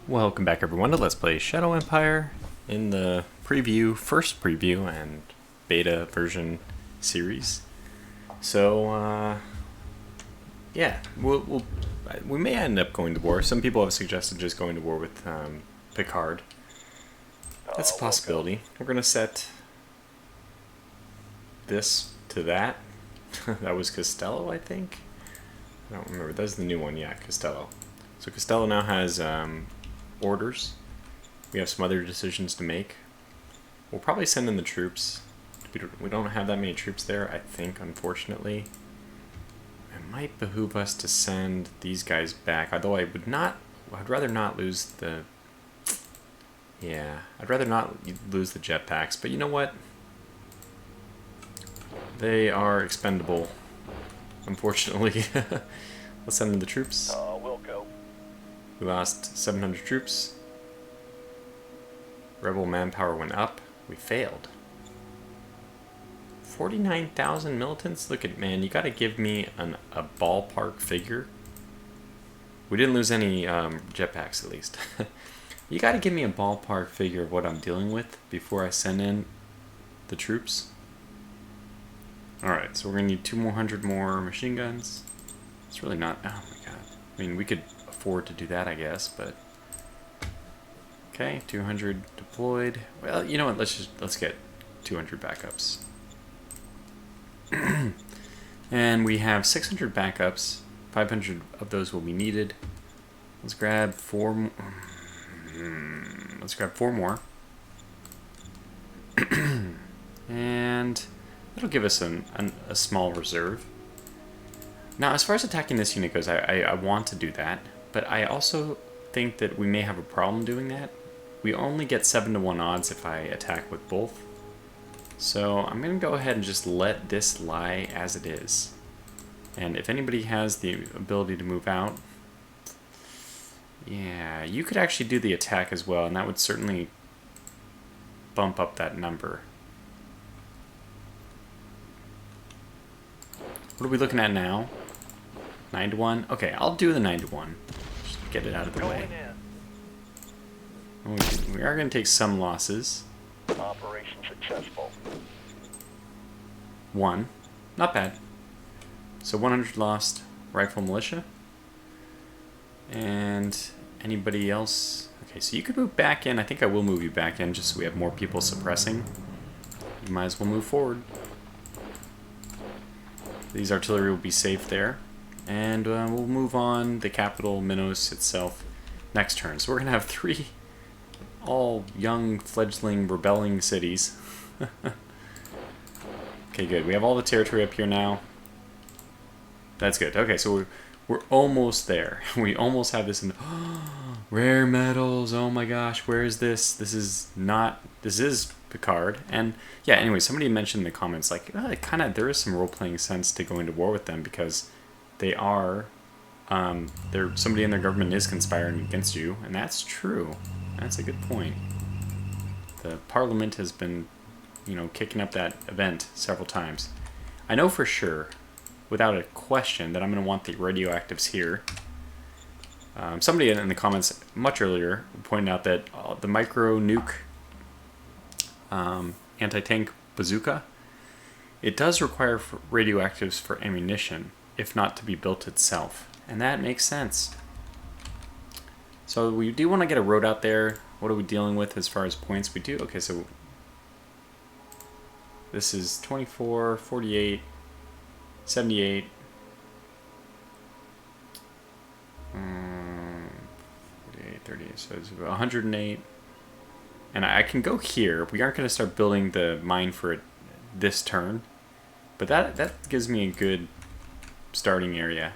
Welcome back everyone to Let's Play Shadow Empire in the first preview and beta version series. So, yeah, we may end up going to war. Some people have suggested just going to war with Picard. That's a possibility. We're going to set this to that. That was Costello, I think? I don't remember. That's the new one, yeah, Costello. So Costello now has orders. We have some other decisions to make. We'll probably send in the troops. We don't have that many troops there, I think, unfortunately. It might behoove us to send these guys back, although I'd rather not lose the... Yeah, I'd rather not lose the jetpacks, but you know what? They are expendable, unfortunately. Let's send in the troops. We'll go. We lost 700 troops. Rebel manpower went up. We failed. 49,000 militants? Look at, man, you gotta give me a ballpark figure. We didn't lose any jetpacks, at least. You gotta give me a ballpark figure of what I'm dealing with before I send in the troops. Alright, so we're gonna need 200 more machine guns. It's really not, oh my god. I mean, we could afford to do that, I guess, but... Okay, 200 deployed. Well, you know what, let's get 200 backups. And we have 600 backups. 500 of those will be needed. Let's grab four more. And that'll give us a small reserve. Now, as far as attacking this unit goes, I want to do that, but I also think that we may have a problem doing that. We only get 7-to-1 odds if I attack with both. So I'm going to go ahead and just let this lie as it is. And if anybody has the ability to move out, yeah, you could actually do the attack as well, and that would certainly bump up that number. What are we looking at now? 9-to-1? Okay, I'll do the 9-to-1. Just get it out of the way. We are going to take some losses. Operation successful. 1. Not bad. So 100 lost rifle militia. And anybody else? Okay, so you could move back in. I think I will move you back in just so we have more people suppressing. You might as well move forward. These artillery will be safe there. And we'll move on the capital, Minos itself, next turn. So we're going to have 3 all young, fledgling, rebelling cities. Okay, good. We have all the territory up here now. That's good. Okay, so we're almost there. We almost have this in... Rare metals, oh my gosh, where is this? This is Picard. And yeah, anyway, somebody mentioned in the comments, like, there is some role-playing sense to going to war with them because they are, somebody in their government is conspiring against you, and that's true. That's a good point. The Parliament has been, kicking up that event several times. I know for sure, without a question, that I'm going to want the radioactives here. Somebody in the comments much earlier pointed out that the micro nuke anti-tank bazooka, it does require radioactives for ammunition, if not to be built itself. And that makes sense. So we do want to get a road out there. What are we dealing with as far as points? We do, okay, so this is 24, 48, 78, 48, 38, so it's 108. And I can go here. We aren't going to start building the mine for it this turn, but that gives me a good starting area.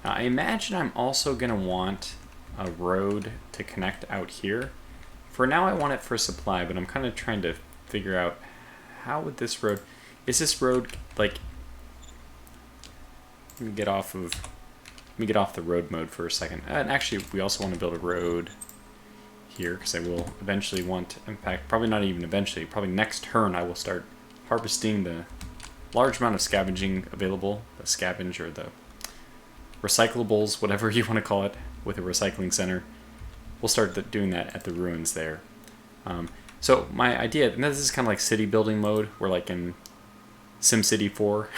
I imagine I'm also going to want a road to connect out here. For now I want it for supply, but I'm kind of trying to figure out how would this road... Is this road, like... Let me get off the road mode for a second. And actually, we also want to build a road here, because I will eventually want, in fact, probably not even eventually, probably next turn I will start harvesting the large amount of scavenging available, the scavenge or the recyclables, whatever you want to call it, with a recycling center. we'll start doing that at the ruins there. So my idea, and this is kind of like city building mode. We're like in SimCity 4, or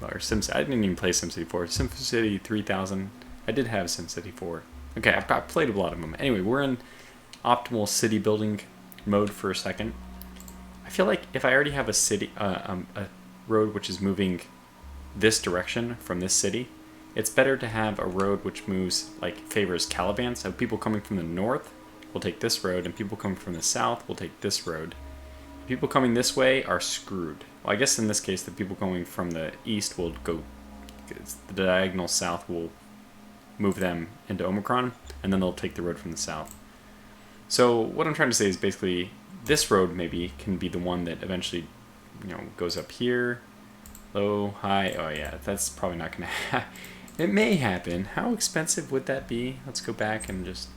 I didn't even play SimCity 4. SimCity 3000. I did have SimCity 4. Okay, I played a lot of them. Anyway, we're in optimal city building mode for a second. I feel like if I already have a city, a road which is moving this direction from this city, it's better to have a road which moves, like, favors Caliban. So people coming from the north will take this road, and people coming from the south will take this road. People coming this way are screwed. Well, I guess in this case, the people going from the east will go, the diagonal south will move them into Omicron, and then they'll take the road from the south. So what I'm trying to say is basically this road maybe can be the one that eventually, goes up here, low, high. Oh yeah, that's probably not gonna happen. It may happen. How expensive would that be? Let's go back and just...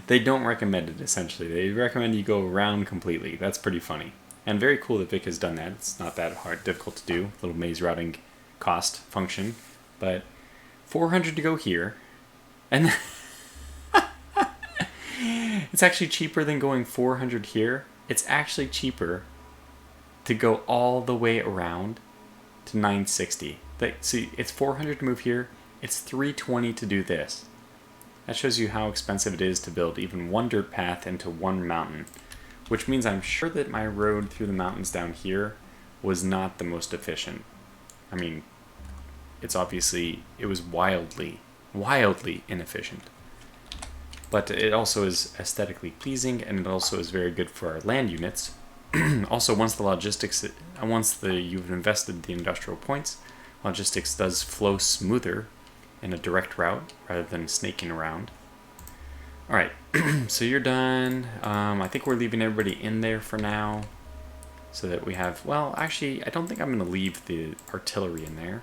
They don't recommend it, essentially. They recommend you go around completely. That's pretty funny. And very cool that Vic has done that. It's not that difficult to do. Little maze routing cost function. But 400 to go here. And it's actually cheaper than going 400 here. It's actually cheaper to go all the way around to 960. See, it's 400 to move here. It's 320 to do this. That shows you how expensive it is to build even one dirt path into one mountain, which means I'm sure that my road through the mountains down here was not the most efficient. I mean, it was wildly inefficient. But it also is aesthetically pleasing, and it also is very good for our land units. Also, once you've invested the industrial points, logistics does flow smoother in a direct route rather than snaking around. Alright, so you're done. I think we're leaving everybody in there for now, so that we have... Well, actually, I don't think I'm going to leave the artillery in there.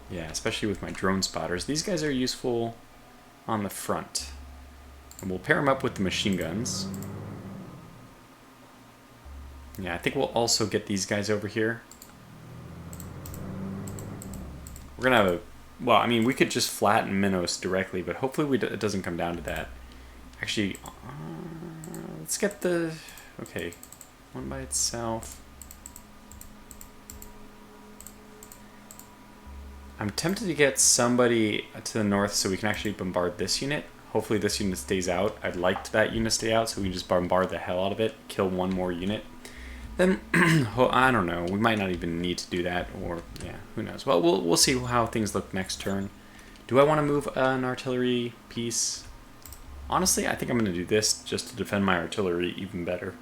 Yeah, especially with my drone spotters. These guys are useful on the front. And we'll pair them up with the machine guns. Yeah, I think we'll also get these guys over here. We're going to have a... Well, I mean, we could just flatten Minos directly, but hopefully it doesn't come down to that. Actually, let's get the... Okay, one by itself. I'm tempted to get somebody to the north so we can actually bombard this unit. Hopefully this unit stays out. I'd like that unit to stay out so we can just bombard the hell out of it, kill one more unit. Then, I don't know, we might not even need to do that, or, yeah, who knows. Well, we'll see how things look next turn. Do I want to move an artillery piece? Honestly, I think I'm going to do this just to defend my artillery even better.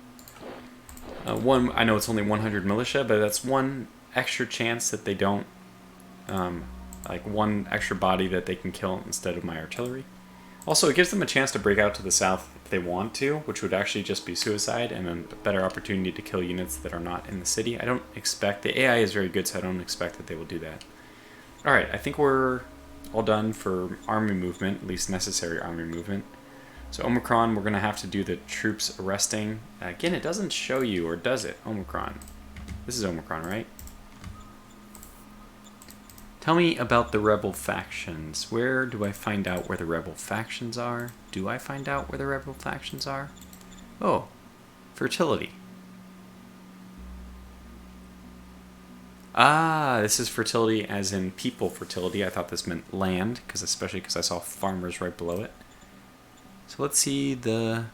I know it's only 100 militia, but that's one extra chance that they don't, like one extra body that they can kill instead of my artillery. Also, it gives them a chance to break out to the south if they want to, which would actually just be suicide and a better opportunity to kill units that are not in the city. I don't expect... The AI is very good, so I don't expect that they will do that. Alright, I think we're all done for army movement, at least necessary army movement. So Omicron, we're going to have to do the troops arresting. Again, it doesn't show you, or does it? Omicron. This is Omicron, right? Tell me about the rebel factions. Where do I find out where the rebel factions are? Do I find out where the rebel factions are? Oh, fertility. Ah, this is fertility as in people fertility. I thought this meant land, especially because I saw farmers right below it. So let's see the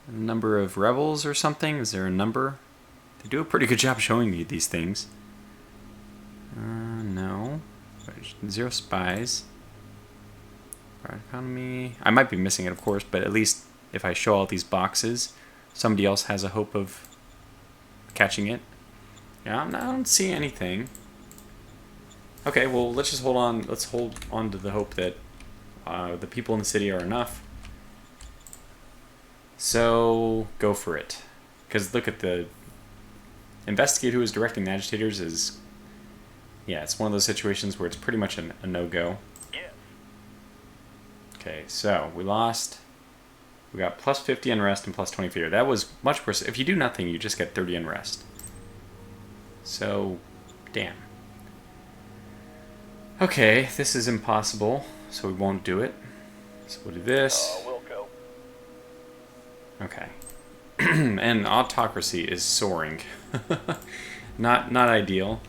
number of rebels or something. Is there a number? They do a pretty good job showing me these things. No. 0 spies. Our economy. I might be missing it, of course, but at least if I show all these boxes, somebody else has a hope of catching it. Yeah, I don't see anything. Okay, well, let's just hold on. Let's hold on to the hope that the people in the city are enough. So, go for it. Because look at the... Investigate who is directing the agitators is... Yeah, it's one of those situations where it's pretty much a no-go. Yes. Okay, so we lost... We got plus 50 unrest and plus 20 fear. That was much worse. If you do nothing, you just get 30 unrest. So, damn. Okay, this is impossible, so we won't do it. So we'll do this. We'll go. Okay. And autocracy is soaring. Not ideal.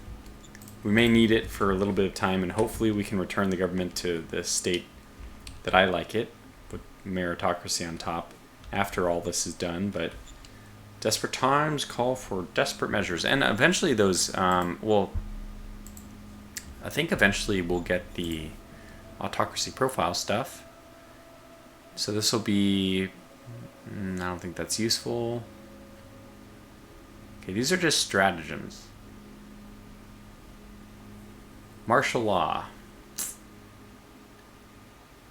We may need it for a little bit of time, and hopefully we can return the government to the state that I like it, with meritocracy on top, after all this is done. But desperate times call for desperate measures. And eventually those, well, I think eventually we'll get the autocracy profile stuff. So this will be, I don't think that's useful. Okay, these are just stratagems. Martial law.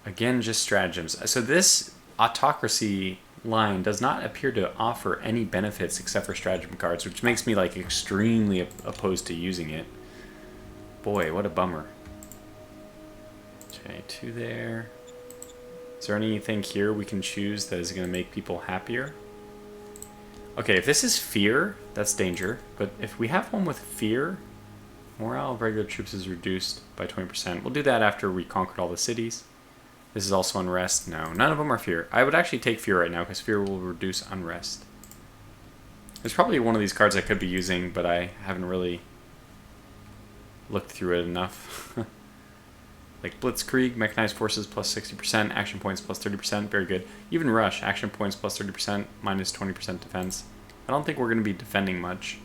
Again, just stratagems. So this autocracy line does not appear to offer any benefits except for stratagem cards, which makes me like extremely opposed to using it. Boy, what a bummer. Okay, 2 there. Is there anything here we can choose that is going to make people happier? Okay, if this is fear, that's danger. But if we have one with fear, morale of regular troops is reduced by 20%. We'll do that after we conquered all the cities. This is also unrest. No, none of them are fear. I would actually take fear right now because fear will reduce unrest. There's probably one of these cards I could be using, but I haven't really looked through it enough. Like Blitzkrieg, mechanized forces plus 60%, action points plus 30%, very good. Even Rush, action points plus 30%, minus 20% defense. I don't think we're going to be defending much.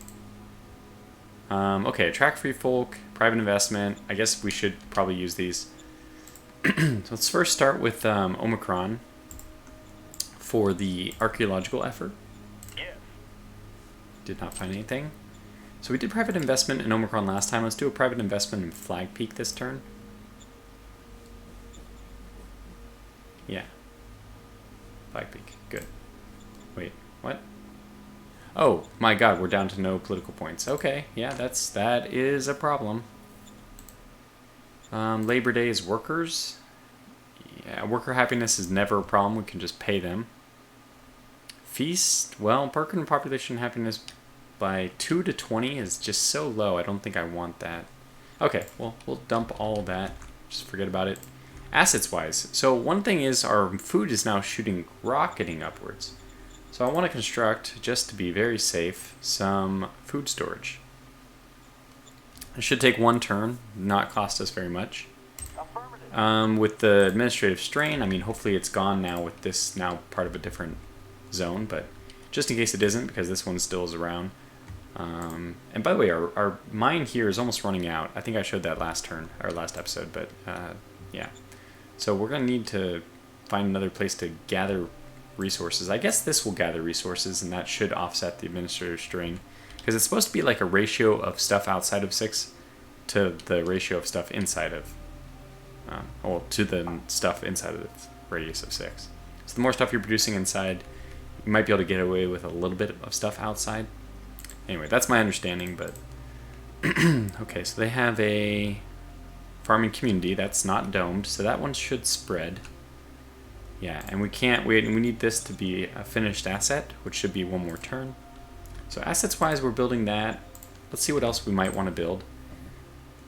Okay, attract free folk, private investment. I guess we should probably use these. So let's first start with Omicron for the archaeological effort. Yes. Did not find anything. So we did private investment in Omicron last time. Let's do a private investment in Flag Peak this turn. Yeah. Flag Peak. Good. Wait, what? Oh, my god, we're down to no political points. Okay, yeah, that is a problem. Labor Day is workers. Yeah, worker happiness is never a problem. We can just pay them. Feast, well, per capita population happiness by 2 to 20 is just so low. I don't think I want that. Okay, well, we'll dump all of that. Just forget about it. Assets-wise, so one thing is our food is now rocketing upwards. So I want to construct, just to be very safe, some food storage. It should take 1 turn, not cost us very much. With the administrative strain, I mean, hopefully it's gone now with this now part of a different zone, but just in case it isn't, because this one still is around. And by the way, our mine here is almost running out. I think I showed that last turn, or last episode, but yeah. So we're going to need to find another place to gather resources. I guess this will gather resources, and that should offset the administrative strain. Because it's supposed to be like a ratio of stuff outside of 6 to the ratio of stuff inside of... well, to the stuff inside of the radius of 6. So the more stuff you're producing inside, you might be able to get away with a little bit of stuff outside. Anyway, that's my understanding, but... Okay, so they have a farming community that's not domed, so that one should spread. Yeah, and we need this to be a finished asset, which should be 1 more turn. So assets-wise, we're building that. Let's see what else we might want to build.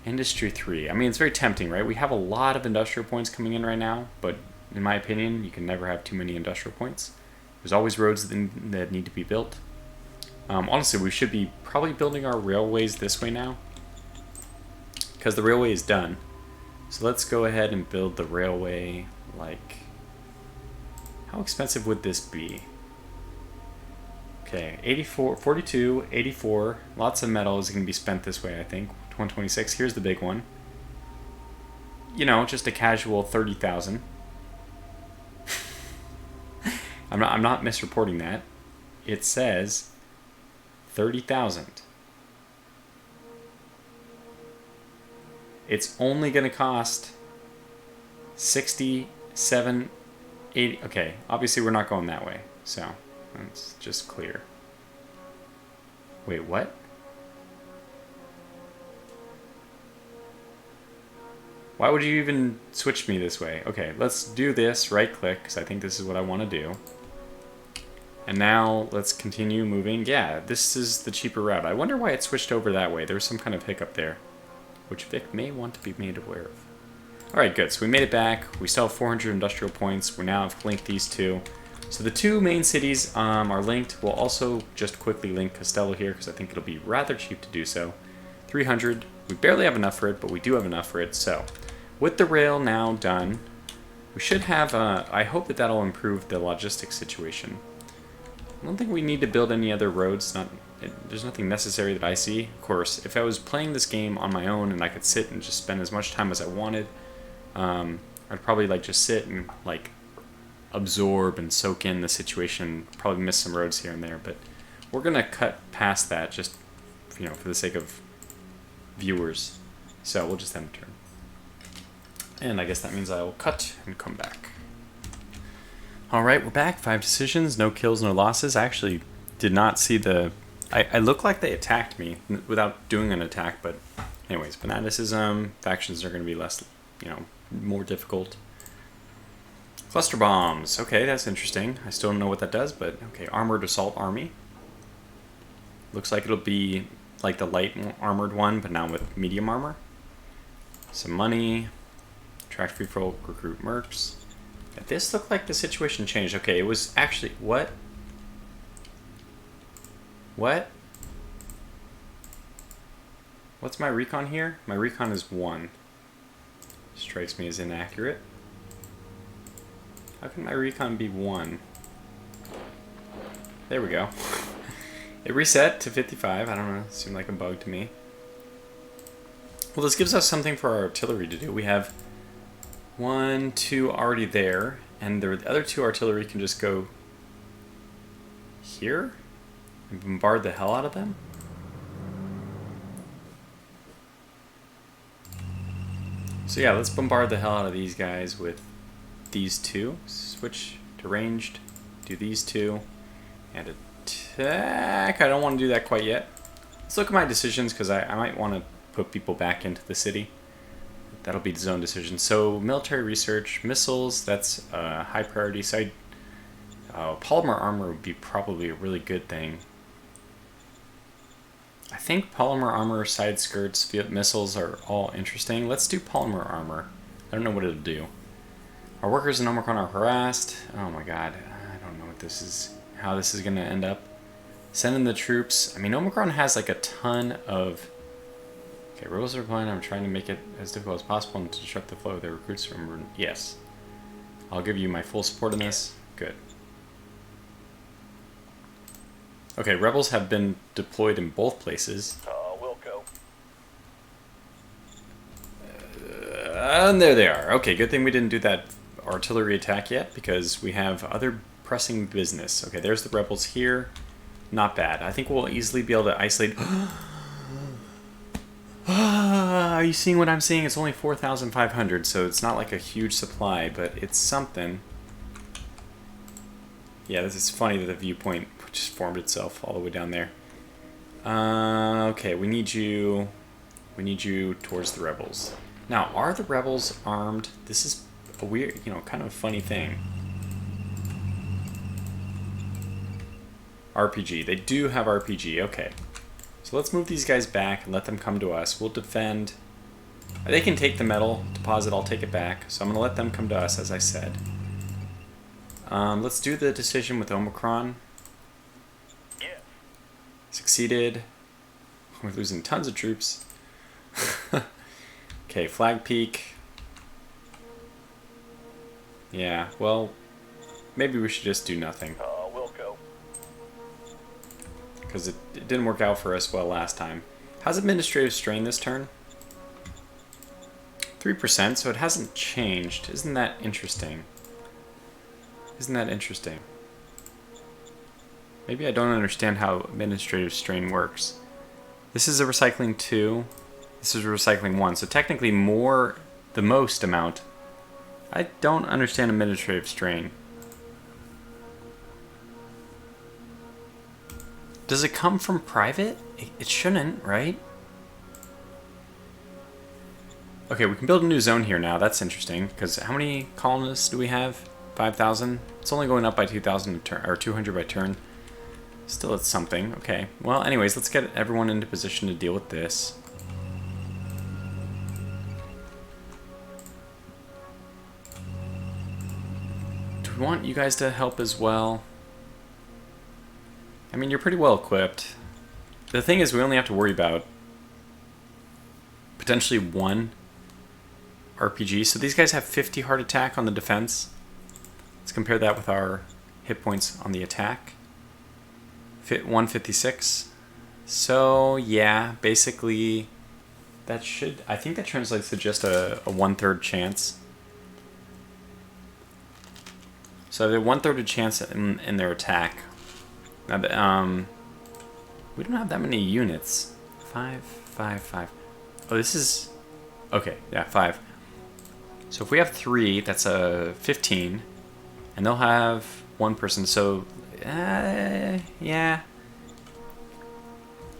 Industry 3. I mean, it's very tempting, right? We have a lot of industrial points coming in right now, but in my opinion, you can never have too many industrial points. There's always roads that need to be built. Honestly, we should be probably building our railways this way now, because the railway is done. So let's go ahead and build the railway, like... How expensive would this be? Okay, 84, 42, 84. Lots of metal is going to be spent this way, I think. 126. Here's the big one. You know, just a casual 30,000. I'm not misreporting that. It says 30,000. It's only going to cost 67, 80. Okay, obviously we're not going that way, so that's just clear. Wait, what? Why would you even switch me this way? Okay, let's do this, right click, because I think this is what I want to do. And now let's continue moving. Yeah, this is the cheaper route. I wonder why it switched over that way. There was some kind of hiccup there. which Vic may want to be made aware of. Alright, good. So we made it back. We still have 400 industrial points. We now have linked these two. So the two main cities are linked. We'll also just quickly link Castello here because I think it'll be rather cheap to do so. 300. We barely have enough for it, but we do have enough for it. So with the rail now done, we should have, I hope that that'll improve the logistics situation. I don't think we need to build any other roads. There's nothing necessary that I see. Of course, if I was playing this game on my own and I could sit and just spend as much time as I wanted, I'd probably like just sit and like absorb and soak in the situation. Probably miss some roads here and there, but we're gonna cut past that just, you know, for the sake of viewers. So we'll just end the turn. And I guess that means I will cut and come back. Alright, we're back. 5 decisions, no kills, no losses. I actually did not see the... I look like they attacked me without doing an attack, but anyways, fanaticism, factions are going to be less, you know, more difficult. Cluster bombs. Okay, that's interesting. I still don't know what that does, but okay. Armored assault army. Looks like it'll be like the light armored one, but now with medium armor. Some money. Attract free folk, recruit mercs. Yeah, this looked like the situation changed. Okay, it was actually... What? What? What's my recon here? My recon is 1. Strikes me as inaccurate. How can my recon be 1? There we go. It reset to 55. I don't know. It seemed like a bug to me. Well, this gives us something for our artillery to do. We have 1, 2 already there, and the other 2 artillery can just go here and bombard the hell out of them. So yeah, let's bombard the hell out of these guys with these 2. Switch to ranged, do these 2, and attack. I don't want to do that quite yet. Let's look at my decisions because I might want to put people back into the city. That'll be the zone decision. So military research, missiles, that's high priority. Side polymer armor would be probably a really good thing. I think polymer armor, side skirts, missiles are all interesting. Let's do polymer armor. I don't know what it'll do. Our workers in Omicron are harassed. Oh my god, I don't know what this is, how this is going to end up. Send in the troops. I mean, Omicron has like a ton of... Okay, rebels are replying. I'm trying to make it as difficult as possible and to disrupt the flow of their recruits from... Yes. I'll give you my full support in this. Good. Okay, rebels have been deployed in both places. We'll go. And there they are. Okay, good thing we didn't do that artillery attack yet because we have other pressing business. Okay, there's the rebels here. Not bad. I think we'll easily be able to isolate... Are you seeing what I'm seeing? It's only 4,500, so it's not like a huge supply, but it's something. Yeah, this is funny that the viewpoint just formed itself all the way down there. Okay, we need you towards the rebels. Now, are the rebels armed? This is a weird, you know, kind of a funny thing. RPG. They do have RPG. Okay. So let's move these guys back and let them come to us. We'll defend. They can take the metal deposit. I'll take it back. So I'm going to let them come to us, as I said. Let's do the decision with Omicron. Yeah. Succeeded. We're losing tons of troops. Okay, flag peak. Yeah, well, maybe we should just do nothing. We'll go. Because it didn't work out for us well last time. How's administrative strain this turn? 3%, so it hasn't changed. Isn't that interesting? Isn't that interesting? Maybe I don't understand how administrative strain works. This is a recycling 2. This is a recycling 1. So technically more, the most amount. I don't understand administrative strain. Does it come from private? It shouldn't, right? Okay, we can build a new zone here now. That's interesting, because how many colonists do we have? 5,000? It's only going up by 2,000 a turn, or 200 by turn. Still, it's something. Okay. Well, anyways, let's get everyone into position to deal with this. we want you guys to help as well. I mean, you're pretty well equipped. The thing is, we only have to worry about potentially 1 RPG. So these guys have 50 heart attack on the defense. Let's compare that with our hit points on the attack. 156. So yeah, basically that should, I think that translates to just a 1/3 chance. So they have 1/3 chance in their attack. Now, we don't have that many units. 5, 5, 5. Oh, this is, okay, yeah, 5. So if we have 3, that's a 15, and they'll have 1 person. So, yeah.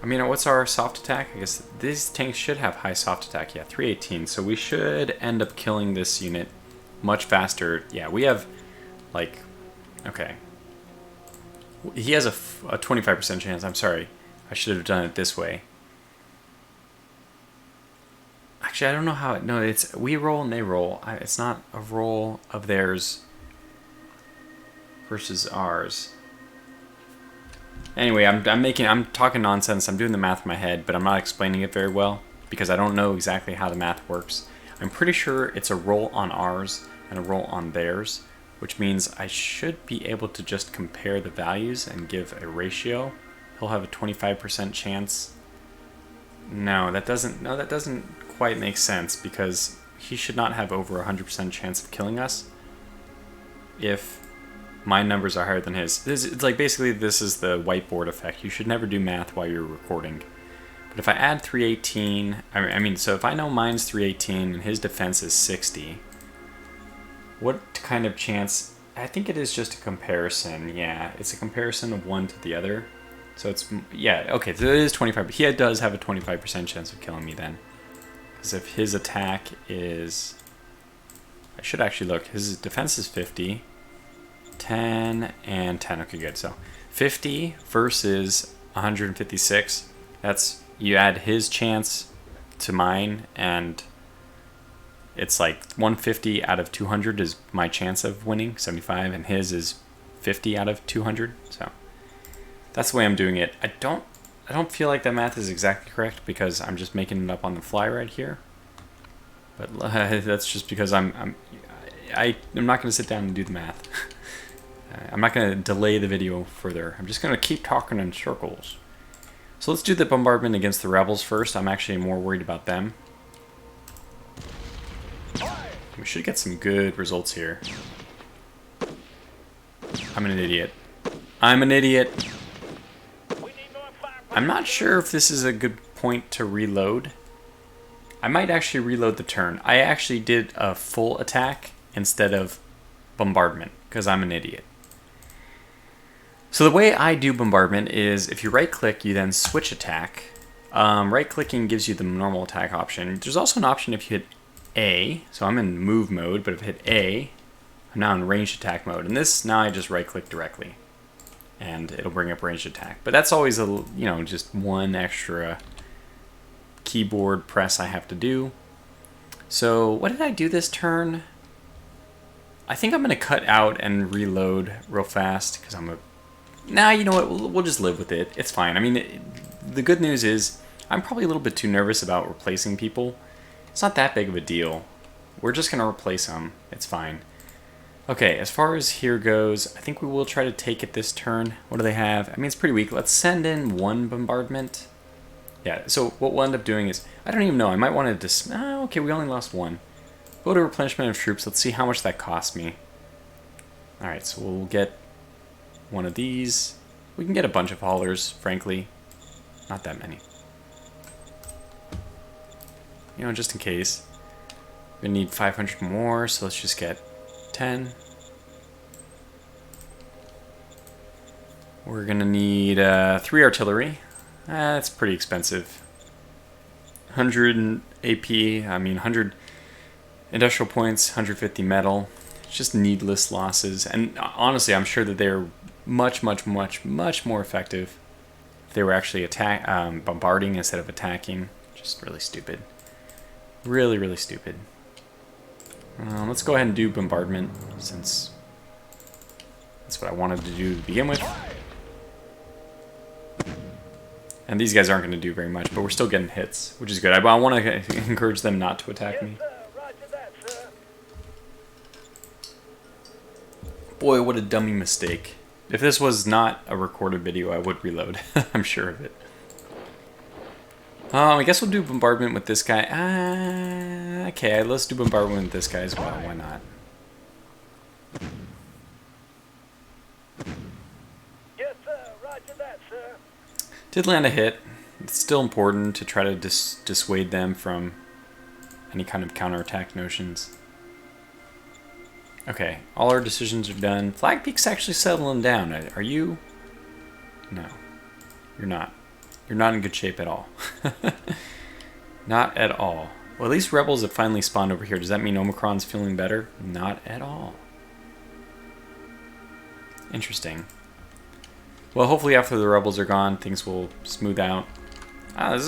I mean, what's our soft attack? I guess these tanks should have high soft attack. Yeah, 318. So we should end up killing this unit much faster. Yeah, we have, like, okay. He has a 25% chance. I'm sorry. I should have done it this way. Actually, I don't know how it... No, it's we roll and they roll. It's not a roll of theirs versus ours. Anyway, I'm talking nonsense. I'm doing the math in my head, but I'm not explaining it very well because I don't know exactly how the math works. I'm pretty sure it's a roll on ours and a roll on theirs, which means I should be able to just compare the values and give a ratio. He'll have a 25% chance. No, that doesn't quite make sense because he should not have over 100% chance of killing us if my numbers are higher than his. It's like basically this is the whiteboard effect. You should never do math while you're recording. But if I add 318, I mean, so if I know mine's 318 and his defense is 60, what kind of chance? I think it is just a comparison. Yeah, it's a comparison of one to the other. So it's, yeah, okay, so it is 25, but he does have a 25% chance of killing me then. Because if his attack is, I should actually look, his defense is 50, 10, and 10, okay, good. So 50 versus 156, that's, you add his chance to mine, and it's like 150 out of 200 is my chance of winning, 75, and his is 50 out of 200, so that's the way I'm doing it. I don't feel like that math is exactly correct because I'm just making it up on the fly right here. But that's just because I'm not going to sit down and do the math. I'm not going to delay the video further. I'm just going to keep talking in circles. So let's do the bombardment against the rebels first. I'm actually more worried about them. We should get some good results here. I'm an idiot. I'm an idiot. I'm not sure if this is a good point to reload. I might actually reload the turn. I actually did a full attack instead of bombardment because I'm an idiot. So the way I do bombardment is if you right click, you then switch attack. Right clicking gives you the normal attack option. There's also an option if you hit A. So I'm in move mode, but if I hit A, I'm now in ranged attack mode. And this, now I just right click directly. And it'll bring up ranged attack. But that's always just one extra keyboard press I have to do. So what did I do this turn? I think I'm gonna cut out and reload real fast because nah, you know what? We'll just live with it. It's fine. I mean, the good news is I'm probably a little bit too nervous about replacing people. It's not that big of a deal. We're just gonna replace them. It's fine. Okay, as far as here goes, I think we will try to take it this turn. What do they have? I mean, it's pretty weak. Let's send in 1 bombardment. Yeah, so what we'll end up doing is, I don't even know, I might want to okay, we only lost 1. Go to replenishment of troops. Let's see how much that cost me. Alright, so we'll get one of these. We can get a bunch of haulers, frankly. Not that many. You know, just in case. We're going to need 500 more, so let's just get 10. We're gonna need 3 artillery. That's pretty expensive. 100 AP, I mean 100 industrial points, 150 metal. It's just needless losses. And honestly, I'm sure that they're much more effective if they were actually bombarding instead of attacking. Just really stupid. Really stupid. Let's go ahead and do bombardment since That's what I wanted to do to begin with. And these guys aren't going to do very much, but we're still getting hits, which is good. I want to encourage them not to attack me. Roger that, sir. Boy, what a dummy mistake. If this was not a recorded video, I would reload. I'm sure of it. I guess we'll do bombardment with this guy. Okay, let's do bombardment with this guy as well. Why not? Yes, sir. Roger that, sir. Did land a hit. It's still important to try to dissuade them from any kind of counterattack notions. Okay, all our decisions are done. Flag Peak's actually settling down. Are you? No, you're not. You're not in good shape at all. Not at all. Well, at least rebels have finally spawned over here. Does that mean Omicron's feeling better? Not at all. Interesting. Well, hopefully after the rebels are gone, things will smooth out. I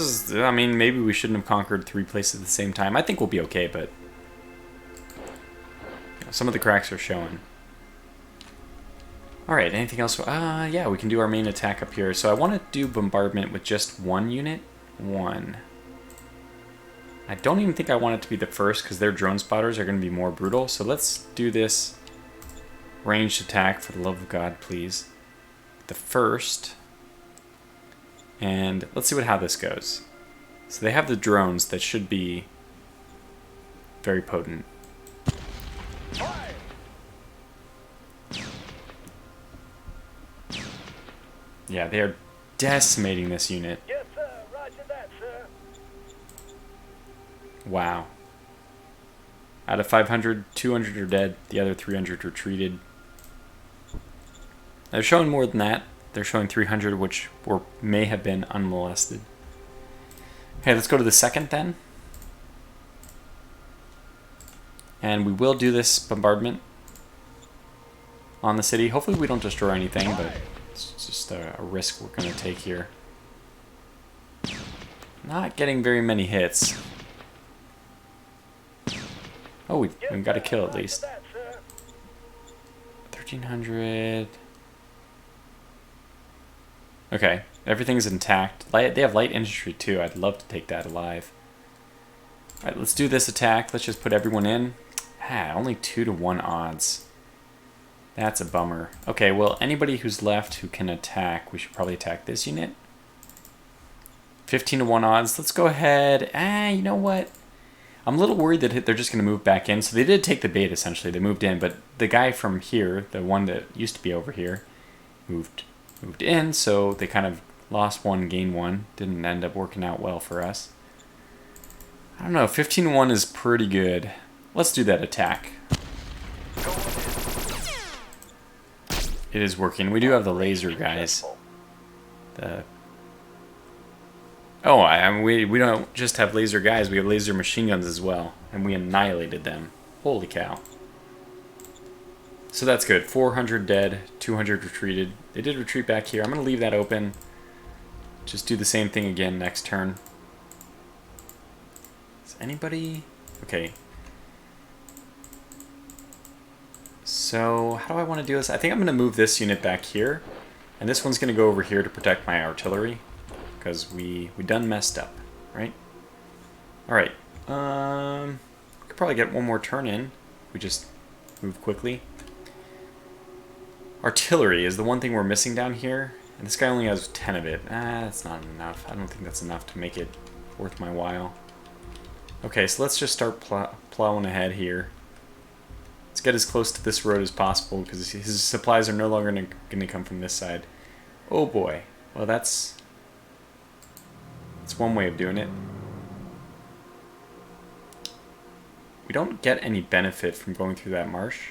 mean, maybe we shouldn't have conquered 3 places at the same time. I think we'll be okay, but some of the cracks are showing. Alright, anything else? Yeah, we can do our main attack up here. So I want to do bombardment with just 1 unit. 1. I don't even think I want it to be the first, because their drone spotters are going to be more brutal. So let's do this ranged attack, for the love of God, please. The first. And let's see how this goes. So they have the drones that should be very potent. Yeah, they are decimating this unit. Yes, sir. Roger that, sir. Wow. Out of 500, 200 are dead. The other 300 retreated. They're showing more than that. They're showing 300, which may have been unmolested. Okay, let's go to the second then. And we will do this bombardment on the city. Hopefully we don't destroy anything, but it's just a risk we're going to take here. Not getting very many hits. Oh, we got a kill at least. 1,300. Okay, everything's intact. They have light infantry too. I'd love to take that alive. Alright, let's do this attack. Let's just put everyone in. Only 2-to-1 odds. That's a bummer. Okay, well, anybody who's left who can attack, we should probably attack this unit. 15-to-1 odds. Let's go ahead. You know what? I'm a little worried that they're just going to move back in. So they did take the bait, essentially. They moved in, but the guy from here, the one that used to be over here, moved in, so they kind of lost 1, gained 1. Didn't end up working out well for us. I don't know, 15-1 is pretty good. Let's do that attack. It is working. We do have the laser guys. We don't just have laser guys, we have laser machine guns as well. And we annihilated them. Holy cow. So that's good. 400 dead, 200 retreated. They did retreat back here. I'm going to leave that open. Just do the same thing again next turn. Is anybody... Okay. So, how do I want to do this? I think I'm going to move this unit back here. And this one's going to go over here to protect my artillery. Because we done messed up, right? Alright. We could probably get one more turn in. We just move quickly. Artillery is the one thing we're missing down here. And this guy only has 10 of it. That's not enough. I don't think that's enough to make it worth my while. Okay, so let's just start plowing ahead here. Let's get as close to this road as possible, because his supplies are no longer going to come from this side. Oh boy. Well, that's one way of doing it. We don't get any benefit from going through that marsh.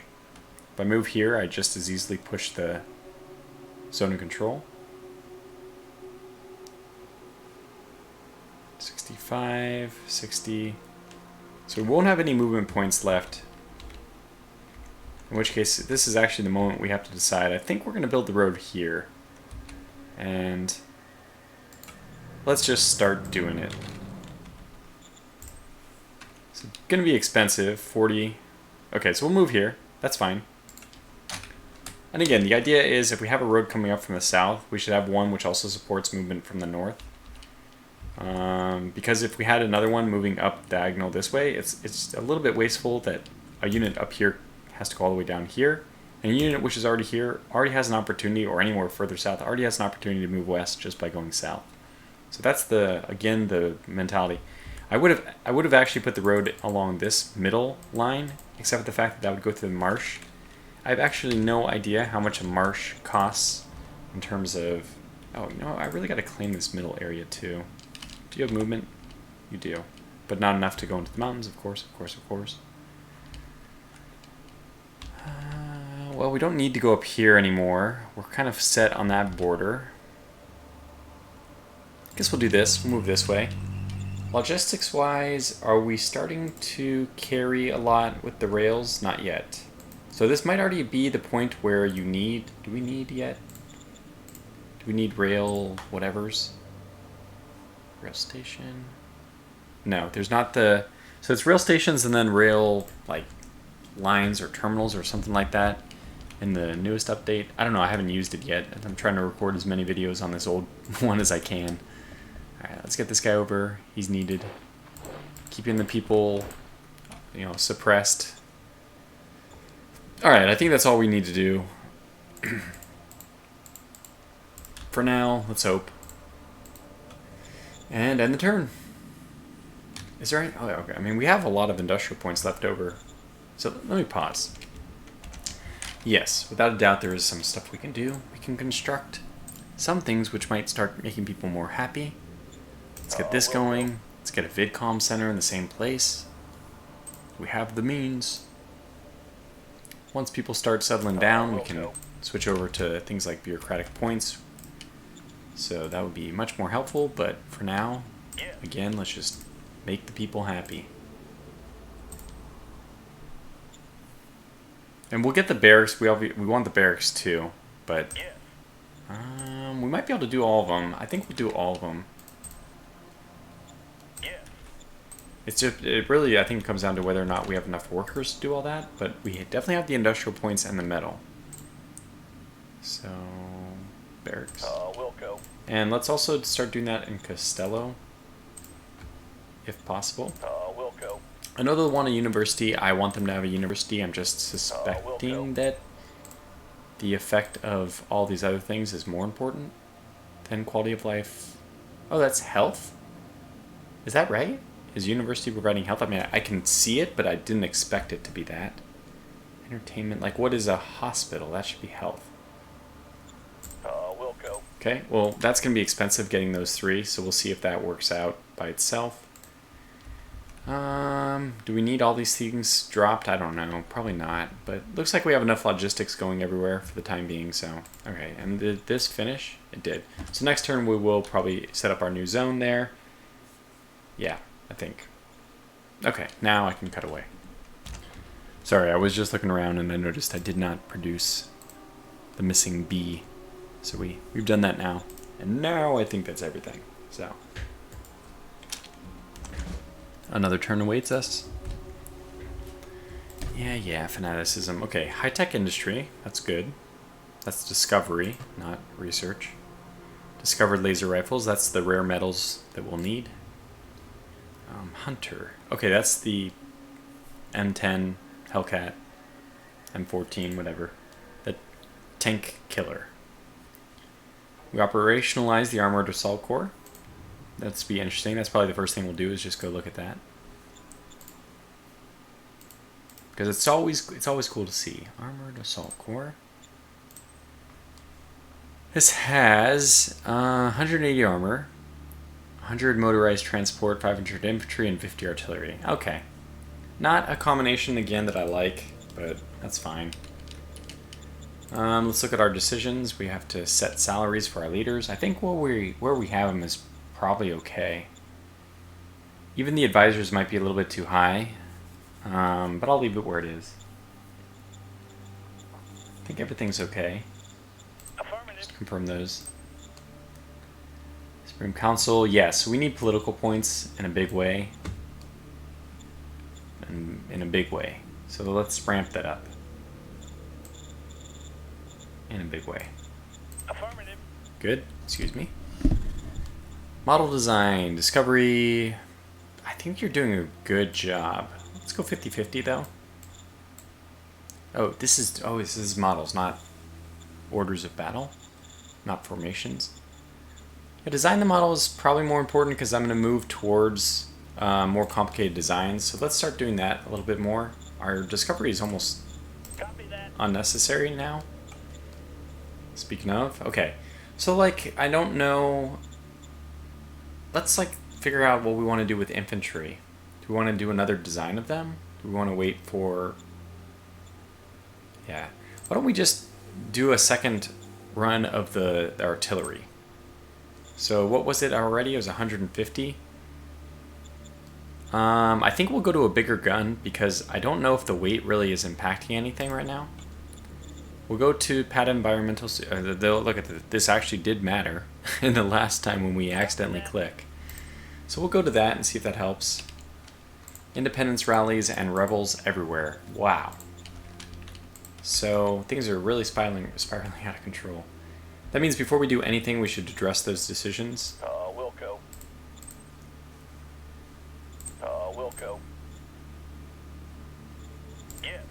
If I move here, I just as easily push the zone of control. 65, 60. So we won't have any movement points left. In which case, this is actually the moment we have to decide. I think we're going to build the road here. And let's just start doing it. It's going to be expensive, 40. Okay, so we'll move here. That's fine. And again, the idea is if we have a road coming up from the south, we should have one which also supports movement from the north. Because if we had another one moving up diagonal this way, it's a little bit wasteful that a unit up here has to go all the way down here. And a unit which is already here already has an opportunity, or anywhere further south, already has an opportunity to move west just by going south. So that's again the mentality. I would have actually put the road along this middle line, except for the fact that would go through the marsh. I have actually no idea how much a marsh costs in terms of... Oh, you know, I really got to claim this middle area too. Do you have movement? You do. But not enough to go into the mountains, of course. Well, we don't need to go up here anymore. We're kind of set on that border. I guess we'll do this. We'll move this way. Logistics-wise, are we starting to carry a lot with the rails? Not yet. So this might already be the point where you need... Do we need yet? Do we need rail whatevers? Rail station? No, there's not the... So it's rail stations and then rail, like, lines or terminals or something like that in the newest update. I don't know, I haven't used it yet. I'm trying to record as many videos on this old one as I can. Alright, let's get this guy over. He's needed. Keeping the people, you know, suppressed. Alright, I think that's all we need to do. For now, let's hope. And end the turn. Is there any... Oh, okay. I mean, we have a lot of industrial points left over. So let me pause. Yes, without a doubt there is some stuff we can do. We can construct some things which might start making people more happy. Let's get this going. Let's get a VidCom center in the same place. We have the means. Once people start settling down, we can switch over to things like bureaucratic points. So that would be much more helpful, but for now, again, let's just make the people happy. And we'll get the barracks. We want the barracks too, but we might be able to do all of them. I think we'll do all of them. It's just, it really, I think, comes down to whether or not we have enough workers to do all that, but we definitely have the industrial points and the metal. So, barracks. We'll go. And let's also start doing that in Costello, if possible. We'll go. I know they'll want a university. I want them to have a university. I'm just suspecting that the effect of all these other things is more important than quality of life. Oh, that's health? Is that right? Is university providing health? I mean, I can see it, but I didn't expect it to be that. Entertainment, like what is a hospital? That should be health. We'll go. Okay, well, that's going to be expensive getting those three, so we'll see if that works out by itself. Do we need all these things dropped? I don't know. Probably not, but looks like we have enough logistics going everywhere for the time being, so... Okay, and did this finish? It did. So next turn we will probably set up our new zone there. Yeah, I think. Okay, now I can cut away. Sorry, I was just looking around and I noticed I did not produce the missing B. So we've done that now. And now I think that's everything. So... Another turn awaits us. Yeah, fanaticism. Okay, high-tech industry. That's good. That's discovery, not research. Discovered laser rifles. That's the rare metals that we'll need. Hunter. Okay, that's the M10, Hellcat, M14, whatever. The tank killer. We operationalize the armored assault corps. That's be interesting. That's probably the first thing we'll do is just go look at that. Because it's always cool to see. Armored Assault Corps. This has 180 armor, 100 motorized transport, 500 infantry, and 50 artillery. Okay. Not a combination, again, that I like, but that's fine. Let's look at our decisions. We have to set salaries for our leaders. I think where we have them is probably okay. Even the advisors might be a little bit too high, but I'll leave it where it is. I think everything's okay. Just confirm those. Supreme Council, yes, we need political points in a big way. In a big way. So let's ramp that up. in a big way. Affirmative. Good. Excuse me. Model design, discovery. I think you're doing a good job. Let's go 50-50 though. Oh, this is models, not orders of battle, not formations. Yeah, design the model is probably more important because I'm going to move towards more complicated designs. So let's start doing that a little bit more. Our discovery is almost Copy that. unnecessary now. Speaking of, okay. So like, I don't know. Let's like figure out what we want to do with infantry. Do we want to do another design of them? Do we want to wait for... Yeah. Why don't we just do a second run of the artillery? So what was it already? It was 150. I think we'll go to a bigger gun because I don't know if the weight really is impacting anything right now. We'll go to pad environmental... look at this actually did matter in the last time when we accidentally click. So we'll go to that and see if that helps. Independence rallies and rebels everywhere. Wow. So things are really spiraling out of control. That means before we do anything, we should address those decisions. Wilco. Wilco. Yes.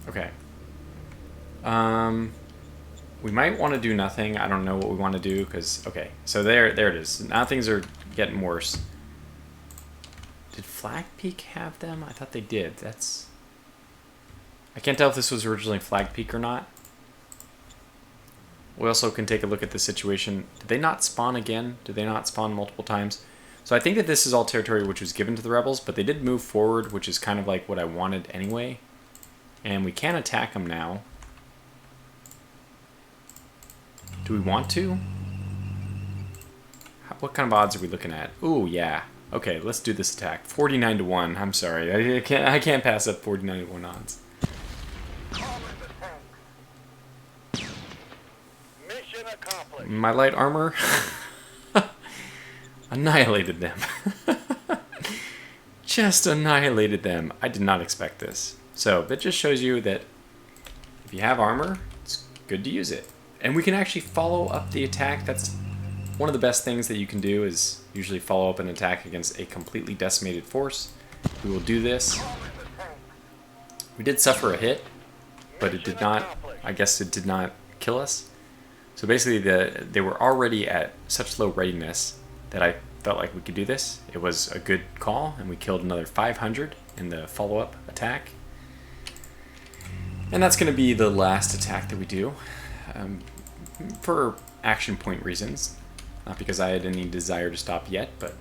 Okay. We might want to do nothing. I don't know what we want to do because... Okay, so there it is. Now things are getting worse. Did Flag Peak have them? I thought they did. That's... I can't tell if this was originally Flag Peak or not. We also can take a look at the situation. Did they not spawn again? Did they not spawn multiple times? So I think that this is all territory which was given to the rebels, but they did move forward, which is kind of like what I wanted anyway. And we can attack them now. Do we want to? What kind of odds are we looking at? Ooh, yeah. Okay, let's do this attack. 49-1. I'm sorry. I can't pass up 49-1 odds. Mission accomplished. My light armor annihilated them. Just annihilated them. I did not expect this. So that just shows you that if you have armor, it's good to use it. And we can actually follow up the attack. That's one of the best things that you can do, is usually follow up an attack against a completely decimated force. We will do this. We did suffer a hit, but it did not, I guess it did not kill us. So basically they were already at such low readiness that I felt like we could do this. It was a good call, and we killed another 500 in the follow-up attack. And that's going to be the last attack that we do, for action point reasons. Not because I had any desire to stop yet, but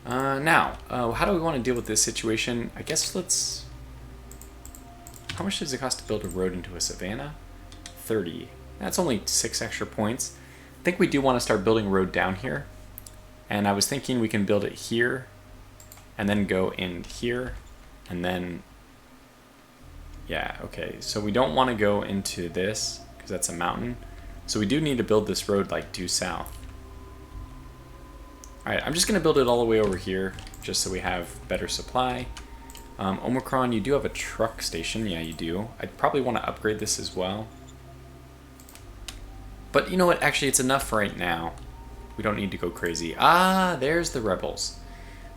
now, how do we want to deal with this situation? I guess let's... How much does it cost to build a road into a savanna? 30. That's only 6 extra points. I think we do want to start building a road down here. And I was thinking we can build it here, and then go in here, and then... Yeah, okay, so we don't want to go into this, because that's a mountain. So we do need to build this road, like, due south. Alright, I'm just going to build it all the way over here, just so we have better supply. Omicron, you do have a truck station. Yeah, you do. I'd probably want to upgrade this as well. But you know what? Actually, it's enough for right now. We don't need to go crazy. Ah, there's the rebels.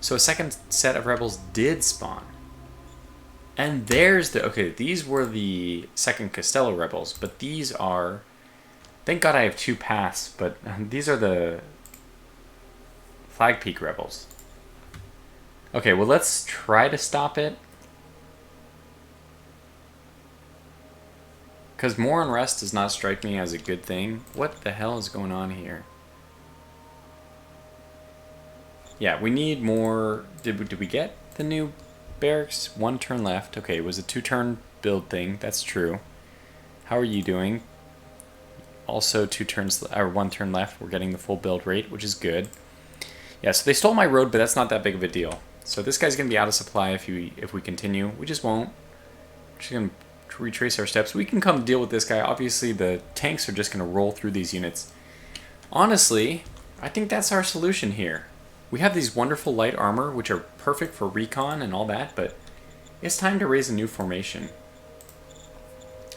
So a second set of rebels did spawn. And there's the... Okay, these were the second Costello rebels, but these are... Thank God I have 2 paths, but these are the Flag Peak rebels. Okay, well, let's try to stop it. Because more unrest does not strike me as a good thing. What the hell is going on here? Yeah, we need more... Did we get the new barracks? 1 turn left. Okay, it was a 2-turn build thing. That's true. How are you doing? Also 2 turns, or 1 turn left. We're getting the full build rate, which is good. Yeah, so they stole my road, but that's not that big of a deal. So this guy's going to be out of supply if we continue. We just won't. We're just going to retrace our steps. We can come deal with this guy. Obviously, the tanks are just going to roll through these units. Honestly, I think that's our solution here. We have these wonderful light armor, which are perfect for recon and all that, but it's time to raise a new formation.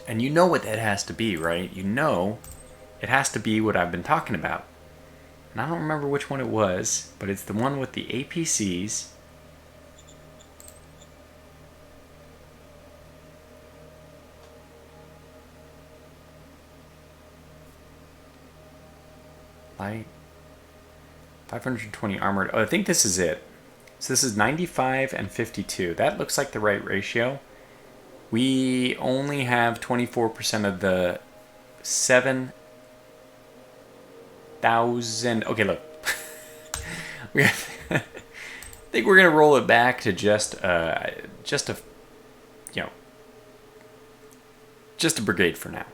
And you know what that has to be, right? You know it has to be what I've been talking about. And I don't remember which one it was, but it's the one with the APCs. Light. 520 armored. Oh, I think this is it. So this is 95 and 52. That looks like the right ratio. We only have 24% of the 7,000. Okay, look. We have, I think we're gonna roll it back to just a brigade for now.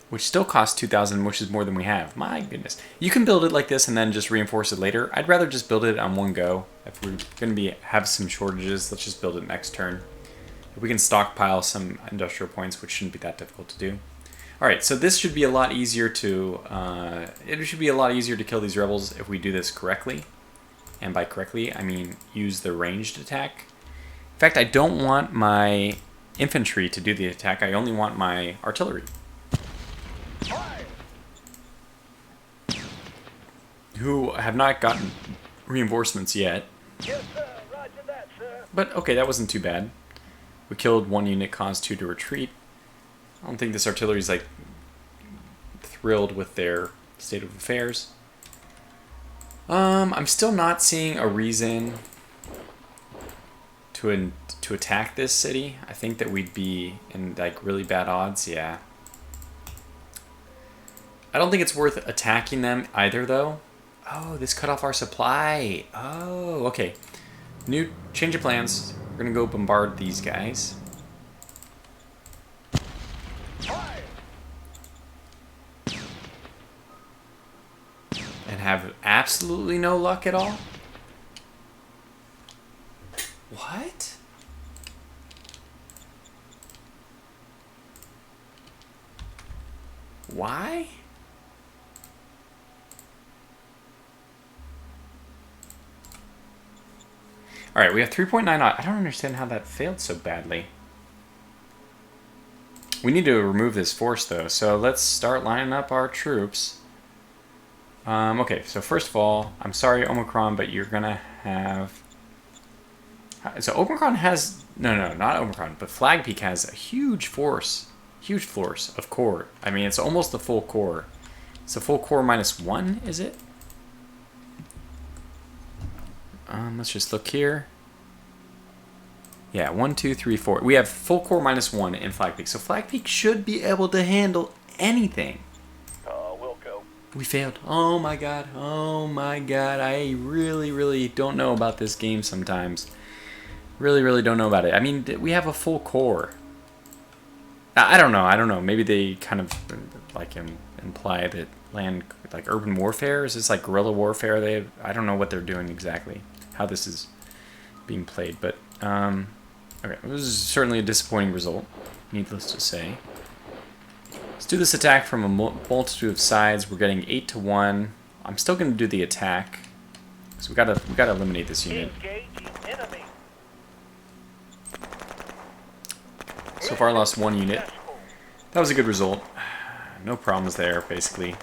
Which still costs 2,000, which is more than we have. My goodness. You can build it like this and then just reinforce it later. I'd rather just build it on one go. If we're going to have some shortages, let's just build it next turn. If we can stockpile some industrial points, which shouldn't be that difficult to do. Alright, so this should be a lot easier to... it should be a lot easier to kill these rebels if we do this correctly. And by correctly, I mean use the ranged attack. In fact, I don't want my infantry to do the attack. I only want my artillery. Who have not gotten reinforcements yet. Yes, sir. Roger that, sir. But okay, that wasn't too bad. We killed one unit, caused two to retreat. I don't think this artillery is like thrilled with their state of affairs. I'm still not seeing a reason to attack this city. I think that we'd be in like really bad odds. Yeah. I don't think it's worth attacking them either, though. Oh, this cut off our supply. Oh, okay. New change of plans. We're gonna go bombard these guys. And have absolutely no luck at all? What? Why? Alright, we have 3.9 odd. I don't understand how that failed so badly. We need to remove this force, though, so let's start lining up our troops. Okay, so first of all, I'm sorry, Omicron, but you're gonna have... So Omicron has... No, not Omicron, but Flag Peak has a huge force. Huge force of core. I mean, it's almost the full core. It's a full core -1, is it? Let's just look here. Yeah, 1, 2, 3, 4. We have full core -1 in Flag Peak. So Flag Peak should be able to handle anything. Wilco. We failed. Oh my god. Oh my god. I really don't know about this game sometimes. Really don't know about it. I mean, we have a full core. I don't know. Maybe they kind of like imply that land, like urban warfare, is this like guerrilla warfare? I don't know what they're doing exactly, how this is being played, but okay, this is certainly a disappointing result, needless to say. Let's do this attack from a multitude of sides. We're getting 8 to 1. I'm still going to do the attack, so we gotta eliminate this unit. Enemy. So far, I lost 1 unit. That was a good result. No problems there, basically.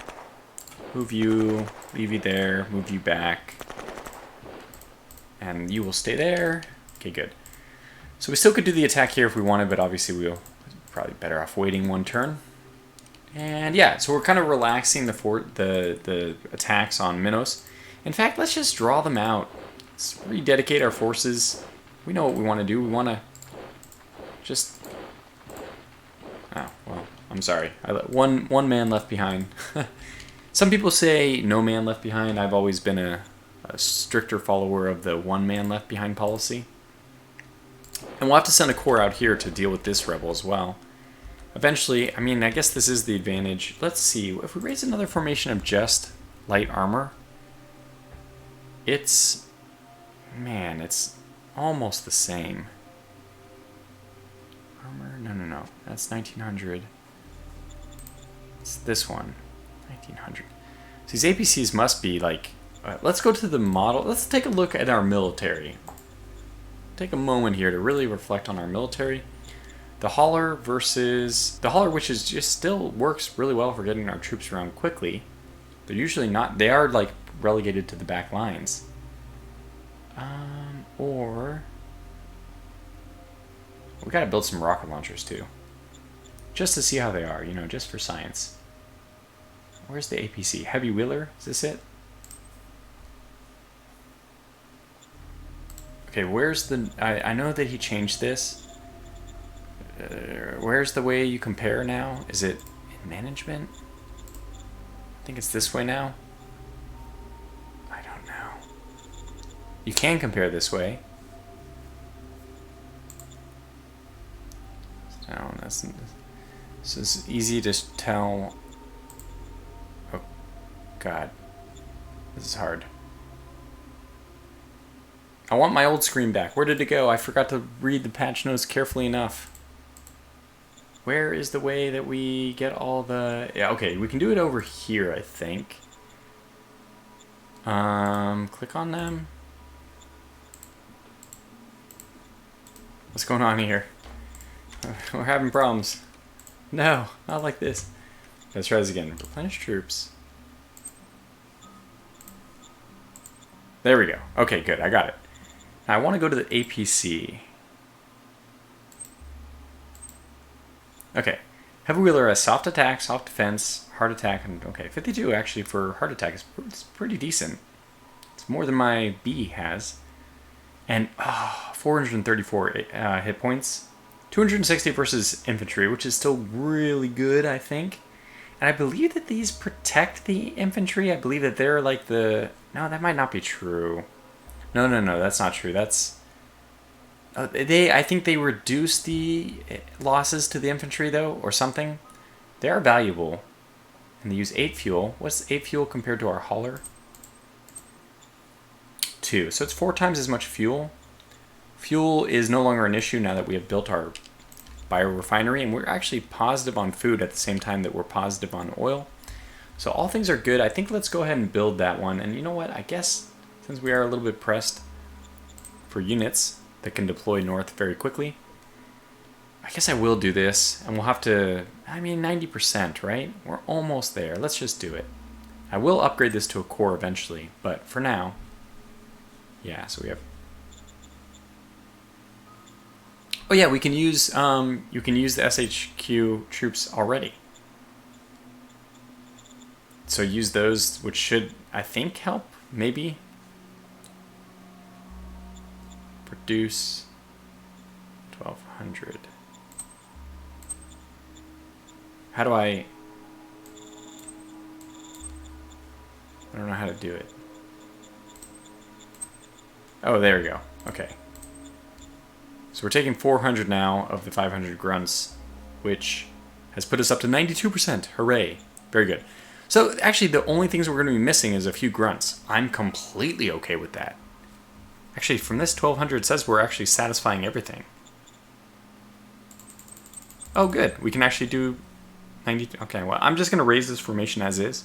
Move you, leave you there, move you back. And you will stay there. Okay, good. So we still could do the attack here if we wanted, but obviously we'll probably better off waiting 1 turn. And yeah, so we're kind of relaxing the attacks on Minos. In fact, let's just draw them out. Let's rededicate our forces. We know what we want to do. We want to just... Oh, well, I'm sorry. I let one man left behind. Some people say no man left behind. I've always been a stricter follower of the one man left behind policy. And we'll have to send a corps out here to deal with this rebel as well. Eventually, I mean, I guess this is the advantage. Let's see. If we raise another formation of just light armor, it's... Man, it's almost the same. Armor? No. That's 1900. It's this one. 1900. So these APCs must be like... let's go to the model. Let's take a look at our military. Take a moment here to really reflect on our military. The hauler versus the hauler, which is just still works really well for getting our troops around quickly. They're usually not. They are like relegated to the back lines. Or we gotta build some rocket launchers too, just to see how they are. You know, just for science. Where's the APC? Heavy wheeler? Is this it? Okay, where's the... I know that he changed this. Where's the way you compare now? Is it in management? I think it's this way now. I don't know. You can compare this way. No, that's... This is easy to tell... Oh, God. This is hard. I want my old screen back. Where did it go? I forgot to read the patch notes carefully enough. Where is the way that we get all the... Yeah, okay, we can do it over here, I think. Click on them. What's going on here? We're having problems. No, not like this. Let's try this again. Replenish troops. There we go. Okay, good. I got it. Now I want to go to the APC. Okay. Heavy wheeler has soft attack, soft defense, hard attack, and okay, 52 actually for hard attack is pretty decent. It's more than my B has. And 434 hit points. 260 versus infantry, which is still really good, I think. And I believe that these protect the infantry. I believe that they're like the... No, that might not be true. No, that's not true. That's... I think they reduce the losses to the infantry, though, or something. They are valuable. And they use 8 fuel. What's 8 fuel compared to our hauler? 2. So it's 4 times as much fuel. Fuel is no longer an issue now that we have built our biorefinery, and we're actually positive on food at the same time that we're positive on oil. So all things are good. I think let's go ahead and build that one. And you know what? I guess since we are a little bit pressed for units that can deploy north very quickly, I guess I will do this, and we'll have to, I mean, 90%, right? We're almost there. Let's just do it. I will upgrade this to a core eventually, but for now, yeah, so we have... Oh yeah, we can use, you can use the SHQ troops already. So use those, which should, I think, help, maybe. Produce 1200. How do I don't know how to do it. Oh, there we go. Okay. So we're taking 400 now of the 500 grunts, which has put us up to 92%. Hooray. Very good. So actually the only things we're going to be missing is a few grunts. I'm completely okay with that. Actually, from this 1200 it says we're actually satisfying everything. Oh, good. We can actually do 90. Okay, well, I'm just going to raise this formation as is.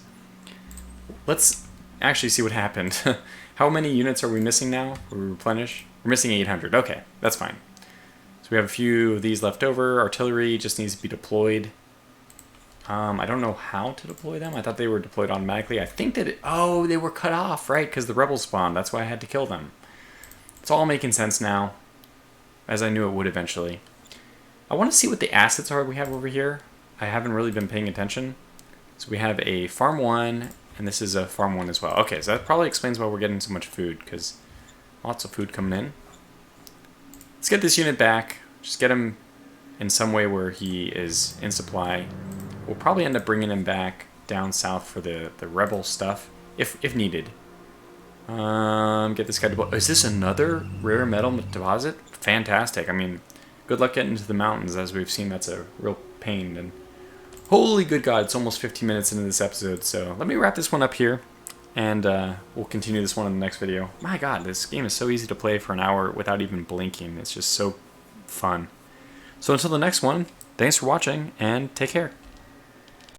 Let's actually see what happened. How many units are we missing now? We replenish. We're missing 800. Okay, that's fine. So we have a few of these left over. Artillery just needs to be deployed. I don't know how to deploy them. I thought they were deployed automatically. I think that oh, they were cut off, right? Because the rebels spawned. That's why I had to kill them. It's all making sense now, as I knew it would eventually. I want to see what the assets are we have over here. I haven't really been paying attention. So we have a farm 1, and this is a farm 1 as well. Okay, so that probably explains why we're getting so much food, because lots of food coming in. Let's get this unit back. Just get him in some way where he is in supply. We'll probably end up bringing him back down south for the rebel stuff, if needed. Get this guy to... Is this another rare metal deposit? Fantastic. I mean, good luck getting to the mountains. As we've seen, that's a real pain. And holy good God, it's almost 15 minutes into this episode. So let me wrap this one up here, and we'll continue this one in the next video. My God, this game is so easy to play for an hour without even blinking. It's just so fun. So until the next one, thanks for watching, and take care.